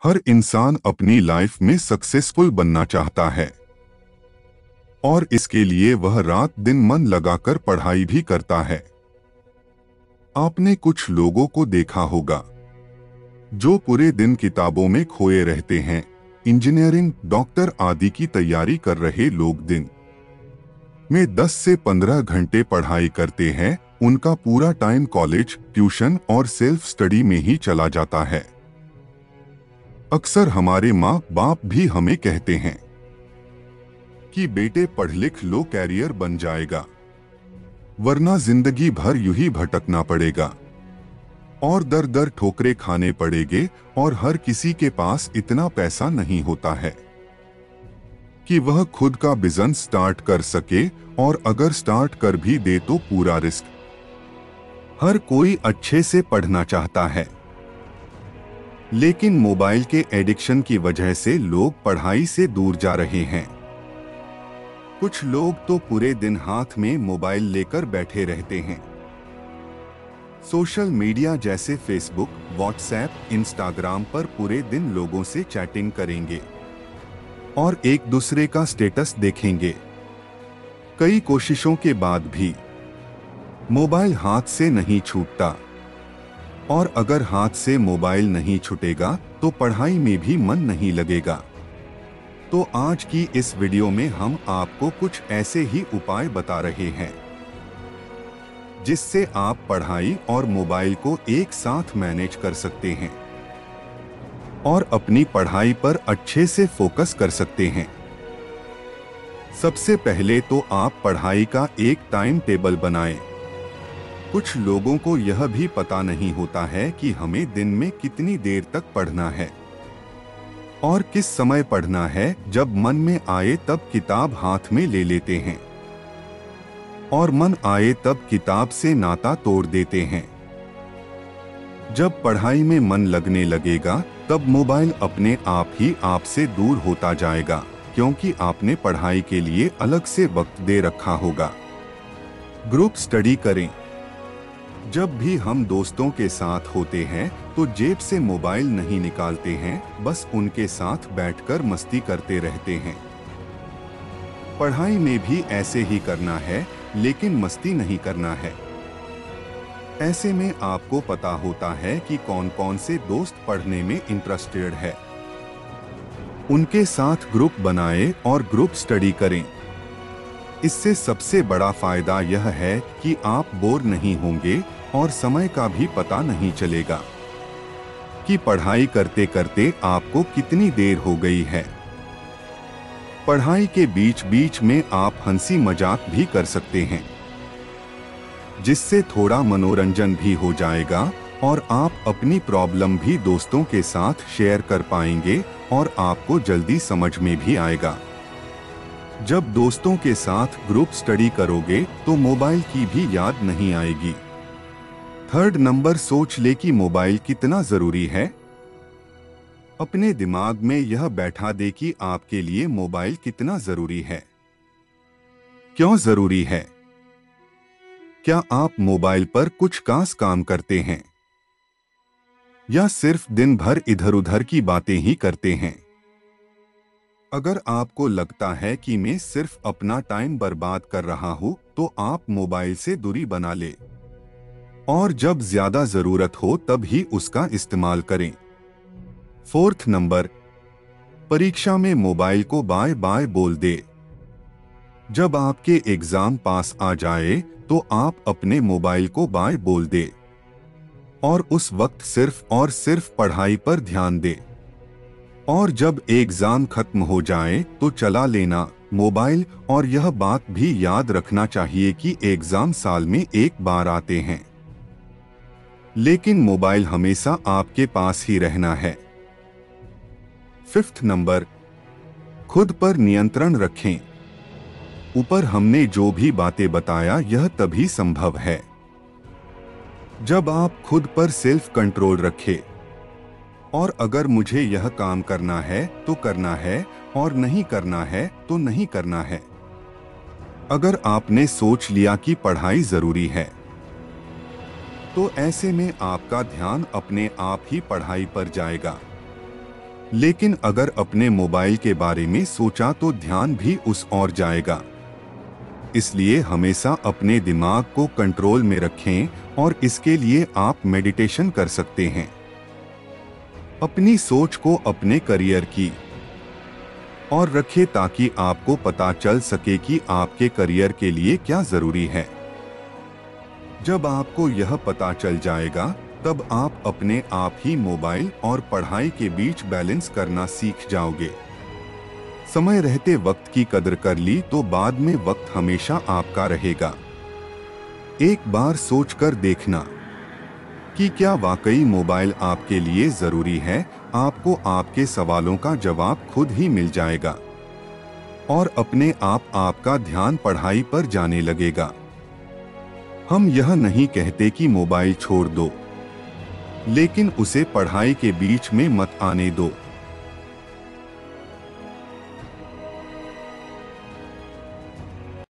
हर इंसान अपनी लाइफ में सक्सेसफुल बनना चाहता है और इसके लिए वह रात दिन मन लगाकर पढ़ाई भी करता है। आपने कुछ लोगों को देखा होगा जो पूरे दिन किताबों में खोए रहते हैं। इंजीनियरिंग, डॉक्टर आदि की तैयारी कर रहे लोग दिन में 10 से 15 घंटे पढ़ाई करते हैं। उनका पूरा टाइम कॉलेज, ट्यूशन और सेल्फ स्टडी में ही चला जाता है। अक्सर हमारे माँ बाप भी हमें कहते हैं कि बेटे पढ़ लिख लो, कैरियर बन जाएगा, वरना जिंदगी भर यूं ही भटकना पड़ेगा और दर दर ठोकरे खाने पड़ेंगे। और हर किसी के पास इतना पैसा नहीं होता है कि वह खुद का बिजनेस स्टार्ट कर सके, और अगर स्टार्ट कर भी दे तो पूरा रिस्क। हर कोई अच्छे से पढ़ना चाहता है, लेकिन मोबाइल के एडिक्शन की वजह से लोग पढ़ाई से दूर जा रहे हैं। कुछ लोग तो पूरे दिन हाथ में मोबाइल लेकर बैठे रहते हैं। सोशल मीडिया जैसे फेसबुक, व्हाट्सएप, इंस्टाग्राम पर पूरे दिन लोगों से चैटिंग करेंगे और एक दूसरे का स्टेटस देखेंगे। कई कोशिशों के बाद भी मोबाइल हाथ से नहीं छूटता, और अगर हाथ से मोबाइल नहीं छूटेगा तो पढ़ाई में भी मन नहीं लगेगा। तो आज की इस वीडियो में हम आपको कुछ ऐसे ही उपाय बता रहे हैं जिससे आप पढ़ाई और मोबाइल को एक साथ मैनेज कर सकते हैं और अपनी पढ़ाई पर अच्छे से फोकस कर सकते हैं। सबसे पहले तो आप पढ़ाई का एक टाइम टेबल बनाएं। कुछ लोगों को यह भी पता नहीं होता है कि हमें दिन में कितनी देर तक पढ़ना है और किस समय पढ़ना है। जब मन में आए तब किताब हाथ में ले लेते हैं और मन आए तब किताब से नाता तोड़ देते हैं। जब पढ़ाई में मन लगने लगेगा तब मोबाइल अपने आप ही आपसे दूर होता जाएगा, क्योंकि आपने पढ़ाई के लिए अलग से वक्त दे रखा होगा। ग्रुप स्टडी करें। जब भी हम दोस्तों के साथ होते हैं तो जेब से मोबाइल नहीं निकालते हैं, बस उनके साथ बैठकर मस्ती करते रहते हैं। पढ़ाई में भी ऐसे ही करना है, लेकिन मस्ती नहीं करना है। ऐसे में आपको पता होता है कि कौन कौन से दोस्त पढ़ने में इंटरेस्टेड है। उनके साथ ग्रुप बनाएं और ग्रुप स्टडी करें। इससे सबसे बड़ा फायदा यह है कि आप बोर नहीं होंगे और समय का भी पता नहीं चलेगा कि पढ़ाई करते करते आपको कितनी देर हो गई है। पढ़ाई के बीच बीच में आप हंसी मजाक भी कर सकते हैं, जिससे थोड़ा मनोरंजन भी हो जाएगा और आप अपनी प्रॉब्लम भी दोस्तों के साथ शेयर कर पाएंगे और आपको जल्दी समझ में भी आएगा। जब दोस्तों के साथ ग्रुप स्टडी करोगे तो मोबाइल की भी याद नहीं आएगी। थर्ड नंबर, सोच ले कि मोबाइल कितना जरूरी है। अपने दिमाग में यह बैठा दे कि आपके लिए मोबाइल कितना जरूरी है। क्यों जरूरी है? क्या आप मोबाइल पर कुछ खास काम करते हैं या सिर्फ दिन भर इधर उधर की बातें ही करते हैं? अगर आपको लगता है कि मैं सिर्फ अपना टाइम बर्बाद कर रहा हूं, तो आप मोबाइल से दूरी बना ले और जब ज्यादा जरूरत हो तब ही उसका इस्तेमाल करें। फोर्थ नंबर, परीक्षा में मोबाइल को बाय बाय बोल दे। जब आपके एग्जाम पास आ जाए तो आप अपने मोबाइल को बाय बोल दे और उस वक्त सिर्फ और सिर्फ पढ़ाई पर ध्यान दे। और जब एग्जाम खत्म हो जाए तो चला लेना मोबाइल। और यह बात भी याद रखना चाहिए कि एग्जाम साल में एक बार आते हैं, लेकिन मोबाइल हमेशा आपके पास ही रहना है। फिफ्थ नंबर, खुद पर नियंत्रण रखें। ऊपर हमने जो भी बातें बताया यह तभी संभव है जब आप खुद पर सेल्फ कंट्रोल रखें। और अगर मुझे यह काम करना है तो करना है और नहीं करना है तो नहीं करना है। अगर आपने सोच लिया कि पढ़ाई जरूरी है तो ऐसे में आपका ध्यान अपने आप ही पढ़ाई पर जाएगा। लेकिन अगर अपने मोबाइल के बारे में सोचा तो ध्यान भी उस ओर जाएगा। इसलिए हमेशा अपने दिमाग को कंट्रोल में रखें और इसके लिए आप मेडिटेशन कर सकते हैं। अपनी सोच को अपने करियर की और रखें ताकि आपको पता चल सके कि आपके करियर के लिए क्या जरूरी है। जब आपको यह पता चल जाएगा तब आप अपने आप ही मोबाइल और पढ़ाई के बीच बैलेंस करना सीख जाओगे। समय रहते वक्त की कदर कर ली तो बाद में वक्त हमेशा आपका रहेगा। एक बार सोचकर देखना कि क्या वाकई मोबाइल आपके लिए जरूरी है। आपको आपके सवालों का जवाब खुद ही मिल जाएगा और अपने आप आपका ध्यान पढ़ाई पर जाने लगेगा। हम यह नहीं कहते कि मोबाइल छोड़ दो, लेकिन उसे पढ़ाई के बीच में मत आने दो।